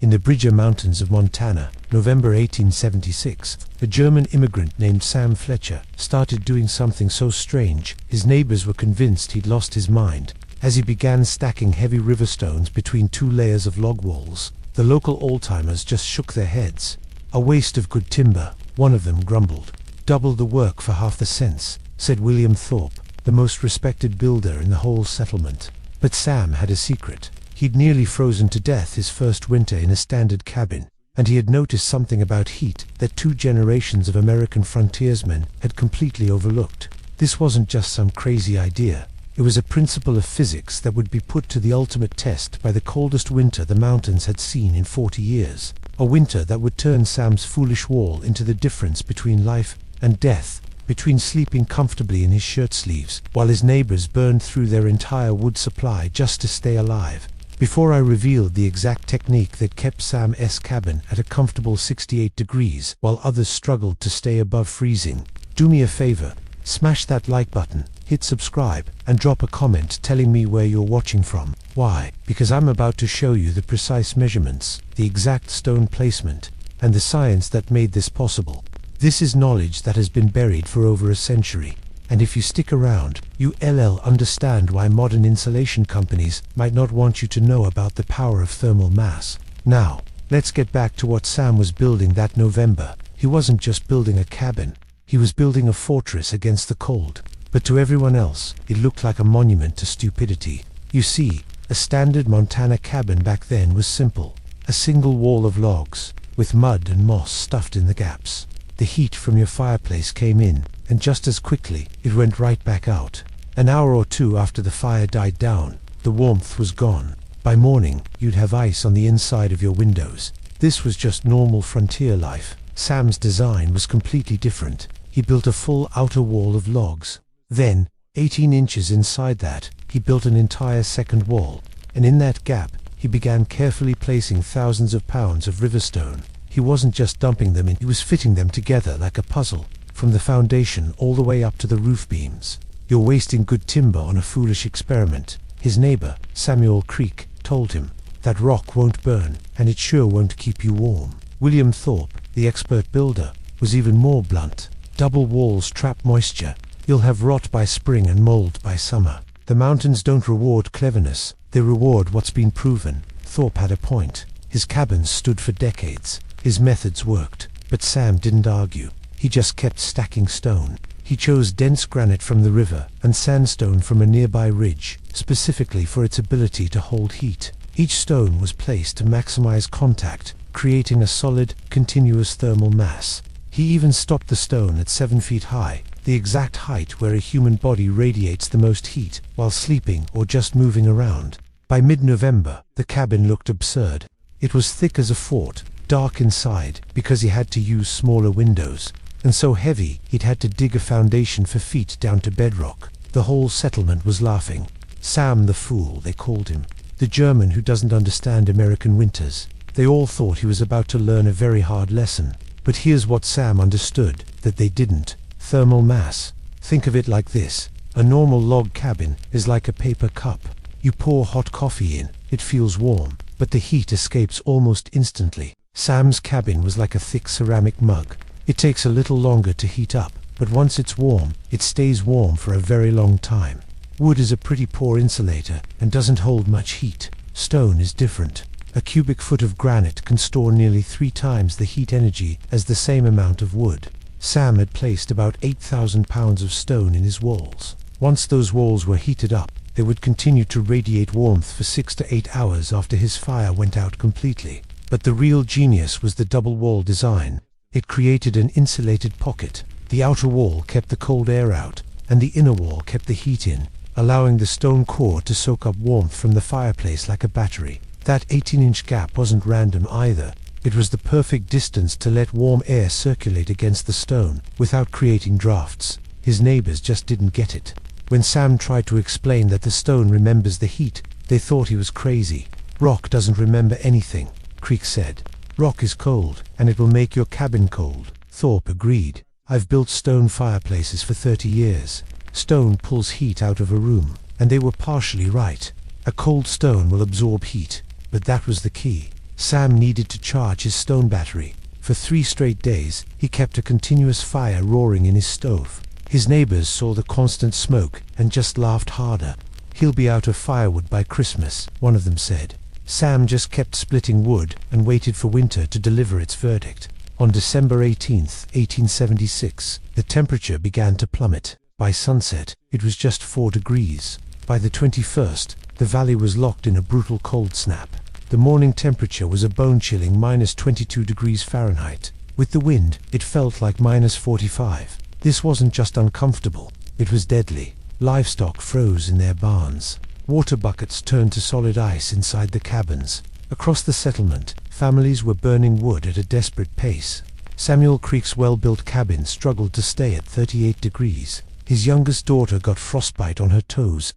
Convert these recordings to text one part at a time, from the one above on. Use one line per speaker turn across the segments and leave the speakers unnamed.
In the Bridger Mountains of Montana, November 1876, a German immigrant named Sam Fletcher started doing something so strange, his neighbors were convinced he'd lost his mind. As he began stacking heavy river stones between 2 layers of log walls, the local old-timers just shook their heads. "A waste of good timber," one of them grumbled. "Double the work for half the cents," said William Thorpe, the most respected builder in the whole settlement. But Sam had a secret. He'd nearly frozen to death his first winter in a standard cabin, and he had noticed something about heat that 2 generations of American frontiersmen had completely overlooked. This wasn't just some crazy idea. It was a principle of physics that would be put to the ultimate test by the coldest winter the mountains had seen in 40 years. A winter that would turn Sam's foolish wall into the difference between life and death, between sleeping comfortably in his shirt sleeves while his neighbors burned through their entire wood supply just to stay alive. Before I revealed the exact technique that kept Sam's cabin at a comfortable 68 degrees while others struggled to stay above freezing, do me a favor, smash that like button, hit subscribe, and drop a comment telling me where you're watching from. Why? Because I'm about to show you the precise measurements, the exact stone placement, and the science that made this possible. This is knowledge that has been buried for over a century. And if you stick around, you'll understand why modern insulation companies might not want you to know about the power of thermal mass. Now, let's get back to what Sam was building that November. He wasn't just building a cabin, he was building a fortress against the cold. But to everyone else, it looked like a monument to stupidity. You see, a standard Montana cabin back then was simple. A single wall of logs, with mud and moss stuffed in the gaps. The heat from your fireplace came in, and just as quickly, it went right back out. An hour or 2 after the fire died down, the warmth was gone. By morning, you'd have ice on the inside of your windows. This was just normal frontier life. Sam's design was completely different. He built a full outer wall of logs. Then, 18 inches inside that, he built an entire second wall, and in that gap, he began carefully placing thousands of pounds of riverstone. He wasn't just dumping them in, he was fitting them together like a puzzle, from the foundation all the way up to the roof beams. "You're wasting good timber on a foolish experiment," his neighbor, Samuel Creek, told him. "That rock won't burn, and it sure won't keep you warm." William Thorpe, the expert builder, was even more blunt. "Double walls trap moisture. You'll have rot by spring and mold by summer. The mountains don't reward cleverness, they reward what's been proven." Thorpe had a point. His cabins stood for decades. His methods worked. But Sam didn't argue. He just kept stacking stone. He chose dense granite from the river and sandstone from a nearby ridge, specifically for its ability to hold heat. Each stone was placed to maximize contact, creating a solid, continuous thermal mass. He even stopped the stone at 7 feet high, the exact height where a human body radiates the most heat while sleeping or just moving around. By mid-November, the cabin looked absurd. It was thick as a fort, dark inside because he had to use smaller windows, and so heavy he'd had to dig a foundation for feet down to bedrock. The whole settlement was laughing. Sam the Fool, they called him. The German who doesn't understand American winters. They all thought he was about to learn a very hard lesson. But here's what Sam understood, that they didn't. Thermal mass. Think of it like this. A normal log cabin is like a paper cup. You pour hot coffee in, it feels warm, but the heat escapes almost instantly. Sam's cabin was like a thick ceramic mug. It takes a little longer to heat up, but once it's warm, it stays warm for a very long time. Wood is a pretty poor insulator and doesn't hold much heat. Stone is different. A cubic foot of granite can store nearly 3 times the heat energy as the same amount of wood. Sam had placed about 8,000 pounds of stone in his walls. Once those walls were heated up, they would continue to radiate warmth for 6 to 8 hours after his fire went out completely. But the real genius was the double wall design. It created an insulated pocket. The outer wall kept the cold air out, and the inner wall kept the heat in, allowing the stone core to soak up warmth from the fireplace like a battery. That 18-inch gap wasn't random either. It was the perfect distance to let warm air circulate against the stone without creating drafts. His neighbors just didn't get it. When Sam tried to explain that the stone remembers the heat, they thought he was crazy. "Rock doesn't remember anything," Creek said. "Rock is cold, and it will make your cabin cold." Thorpe agreed. "I've built stone fireplaces for 30 years. Stone pulls heat out of a room, and they were partially right. A cold stone will absorb heat, but that was the key. Sam needed to charge his stone battery. For 3 straight days, he kept a continuous fire roaring in his stove. His neighbors saw the constant smoke and just laughed harder. "He'll be out of firewood by Christmas," one of them said. Sam just kept splitting wood and waited for winter to deliver its verdict. On December 18th, 1876, the temperature began to plummet. By sunset, it was just 4 degrees. By the 21st, the valley was locked in a brutal cold snap. The morning temperature was a bone-chilling -22 degrees Fahrenheit. With the wind, it felt like -45. This wasn't just uncomfortable, it was deadly. Livestock froze in their barns. Water buckets turned to solid ice inside the cabins. Across the settlement, families were burning wood at a desperate pace. Samuel Creek's well-built cabin struggled to stay at 38 degrees. His youngest daughter got frostbite on her toes,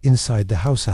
inside the house.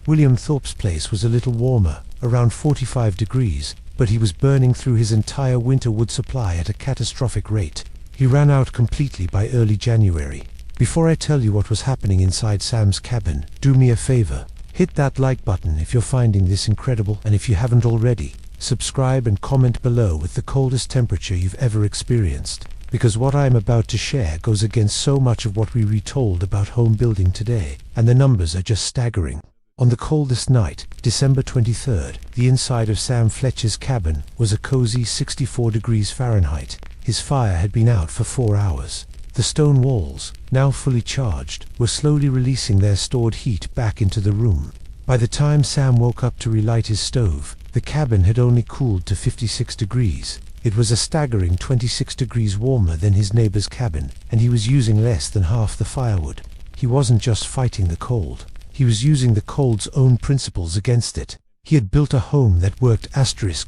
William Thorpe's place was a little warmer, around 45 degrees, but he was burning through his entire winter wood supply at a catastrophic rate. He ran out completely by early January. Before I tell you what was happening inside Sam's cabin, do me a favor. Hit that like button if you're finding this incredible, and if you haven't already, subscribe and comment below with the coldest temperature you've ever experienced, because what I'm about to share goes against so much of what we retold about home building today, and the numbers are just staggering. On the coldest night, December 23rd, the inside of Sam Fletcher's cabin was a cozy 64 degrees Fahrenheit. His fire had been out for 4 hours. The stone walls, now fully charged, were slowly releasing their stored heat back into the room. By the time Sam woke up to relight his stove, the cabin had only cooled to 56 degrees. It was a staggering 26 degrees warmer than his neighbor's cabin, and he was using less than half the firewood. He wasn't just fighting the cold. He was using the cold's own principles against it. He had built a home that worked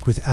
with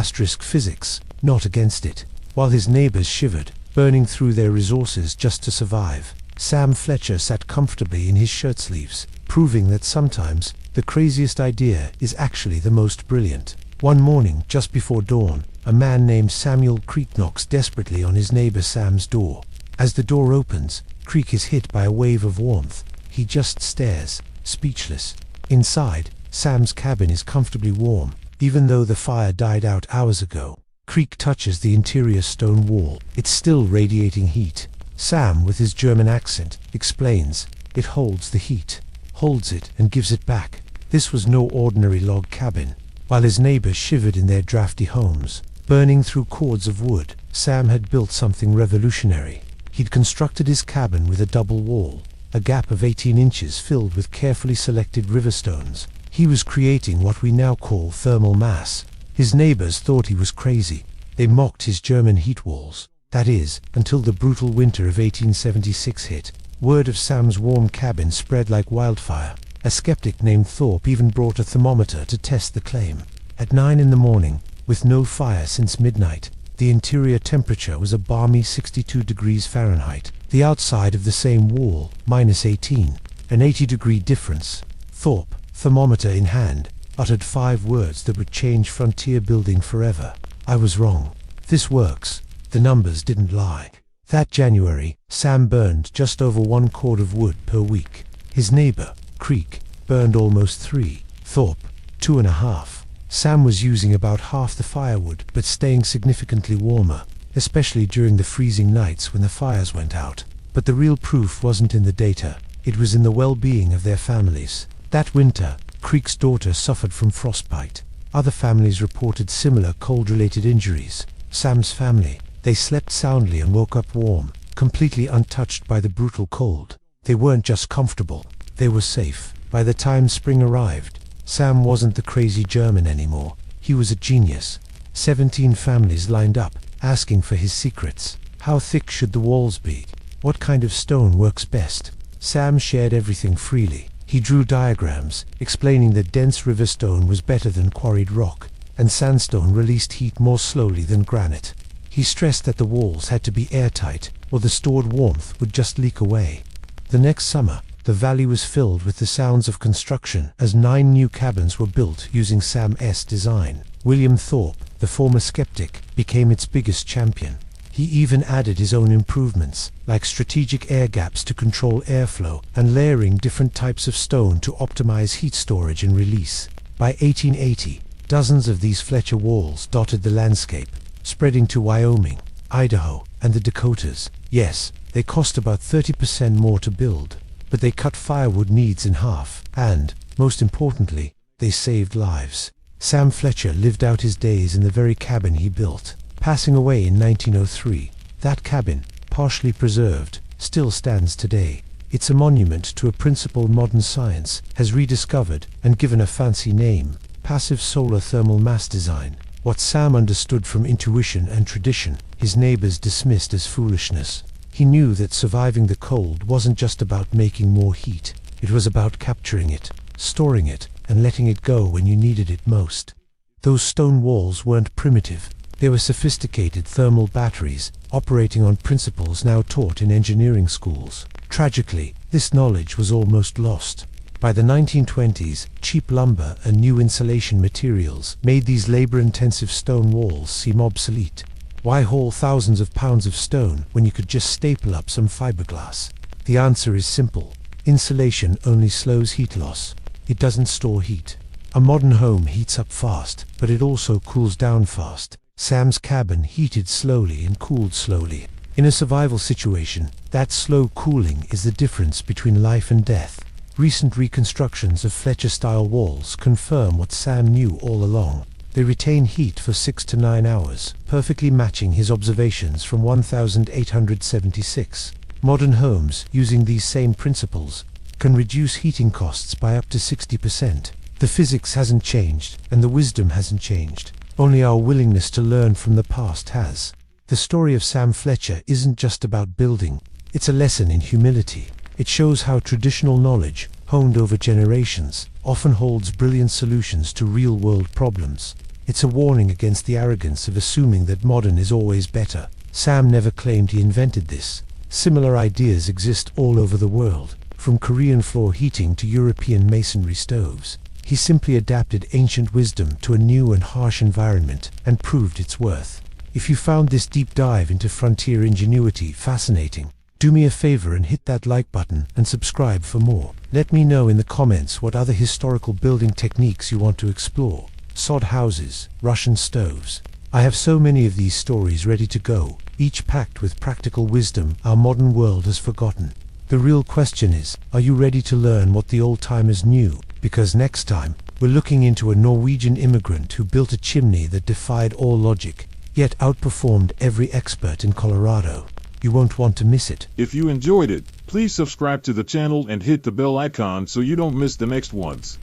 physics, not against it. While his neighbors shivered, burning through their resources just to survive, Sam Fletcher sat comfortably in his shirt sleeves, proving that sometimes the craziest idea is actually the most brilliant. One morning, just before dawn, a man named Samuel Creek knocks desperately on his neighbor Sam's door. As the door opens, Creek is hit by a wave of warmth. He just stares, speechless. Inside, Sam's cabin is comfortably warm, even though the fire died out hours ago. Creek touches the interior stone wall. It's still radiating heat. Sam, with his German accent, explains, "It holds the heat, holds it and gives it back." This was no ordinary log cabin. While his neighbors shivered in their drafty homes, burning through cords of wood, Sam had built something revolutionary. He'd constructed his cabin with a double wall, a gap of 18 inches filled with carefully selected riverstones. He was creating what we now call thermal mass. His neighbors thought he was crazy. They mocked his German heat walls. That is, until the brutal winter of 1876 hit. Word of Sam's warm cabin spread like wildfire. A skeptic named Thorpe even brought a thermometer to test the claim. At 9 in the morning, with no fire since midnight, the interior temperature was a balmy 62 degrees Fahrenheit. The outside of the same wall, -18, an 80-degree difference. Thorpe, thermometer in hand, uttered 5 words that would change frontier building forever. "I was wrong. This works." The numbers didn't lie. That January, Sam burned just over 1 cord of wood per week. His neighbor, Creek, burned almost 3. Thorpe, 2.5. Sam was using about half the firewood, but staying significantly warmer, especially during the freezing nights when the fires went out. But the real proof wasn't in the data. It was in the well-being of their families. That winter, Creek's daughter suffered from frostbite. Other families reported similar cold-related injuries. Sam's family, they slept soundly and woke up warm, completely untouched by the brutal cold. They weren't just comfortable, they were safe. By the time spring arrived, Sam wasn't the crazy German anymore. He was a genius. 17 families lined up, asking for his secrets. How thick should the walls be? What kind of stone works best? Sam shared everything freely. He drew diagrams, explaining that dense river stone was better than quarried rock, and sandstone released heat more slowly than granite. He stressed that the walls had to be airtight, or the stored warmth would just leak away. The next summer, the valley was filled with the sounds of construction as 9 new cabins were built using Sam's design. William Thorpe, the former skeptic, became its biggest champion. He even added his own improvements, like strategic air gaps to control airflow and layering different types of stone to optimize heat storage and release. By 1880, Dozens of these Fletcher walls dotted the landscape, spreading to Wyoming, Idaho, and the Dakotas. Yes, they cost about 30% more to build, but they cut firewood needs in half, and, most importantly, they saved lives. Sam Fletcher lived out his days in the very cabin he built, passing away in 1903. That cabin, partially preserved, still stands today. It's a monument to a principle modern science has rediscovered and given a fancy name: passive solar thermal mass design. What Sam understood from intuition and tradition, his neighbors dismissed as foolishness. He knew that surviving the cold wasn't just about making more heat. It was about capturing it, storing it, and letting it go when you needed it most. Those stone walls weren't primitive. They were sophisticated thermal batteries, operating on principles now taught in engineering schools. Tragically, this knowledge was almost lost. By the 1920s, cheap lumber and new insulation materials made these labor-intensive stone walls seem obsolete. Why haul thousands of pounds of stone when you could just staple up some fiberglass? The answer is simple. Insulation only slows heat loss. It doesn't store heat. A modern home heats up fast, but it also cools down fast. Sam's cabin heated slowly and cooled slowly. In a survival situation, that slow cooling is the difference between life and death. Recent reconstructions of Fletcher-style walls confirm what Sam knew all along. They retain heat for 6 to 9 hours, perfectly matching his observations from 1876. Modern homes, using these same principles, can reduce heating costs by up to 60%. The physics hasn't changed, and the wisdom hasn't changed. Only our willingness to learn from the past has. The story of Sam Fletcher isn't just about building. It's a lesson in humility. It shows how traditional knowledge, honed over generations, often holds brilliant solutions to real-world problems. It's a warning against the arrogance of assuming that modern is always better. Sam never claimed he invented this. Similar ideas exist all over the world, from Korean floor heating to European masonry stoves. He simply adapted ancient wisdom to a new and harsh environment and proved its worth. If you found this deep dive into frontier ingenuity fascinating, do me a favor and hit that like button and subscribe for more. Let me know in the comments what other historical building techniques you want to explore. Sod houses, Russian stoves. I have so many of these stories ready to go, each packed with practical wisdom our modern world has forgotten. The real question is, are you ready to learn what the old-timers knew? Because next time, we're looking into a Norwegian immigrant who built a chimney that defied all logic, yet outperformed every expert in Colorado. You won't want to miss it.
If you enjoyed it, please subscribe to the channel and hit the bell icon so you don't miss the next ones.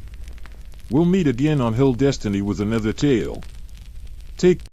We'll meet again on Hill Destiny with another tale. Take